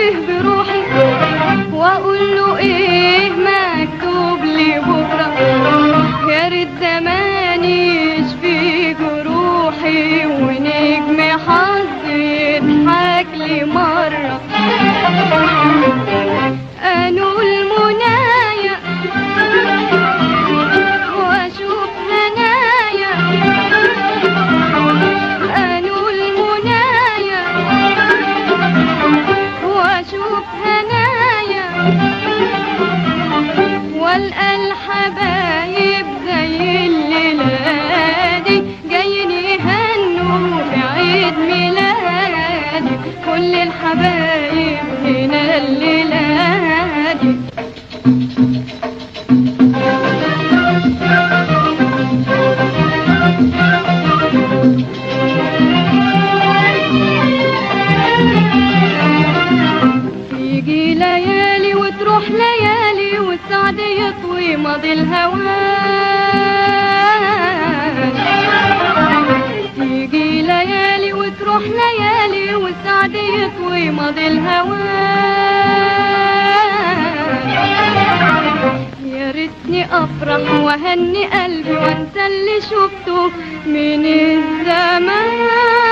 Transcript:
واشبه بروحي واقول له ايه مكتوب لي بكره. يا ريت زماني يشفي جروحي ونجم حظي يضحك لي مره. انول منايا واشوف هنايا، انول منايا واشوف هنايا، والقى الحبايب زي الليلادي جايين يهنوا بعيد ميلادي. كل الحبايب هنا الليلادي. تيجي ليالي وتروح ليالي والسعد يطوي ماضي الهوان. تيجي ليالي وتروح ليالي والسعد يطوي ماضي الهوان. يا ريتني افرح واهني قلبي وانسى اللي شفته من الزمان.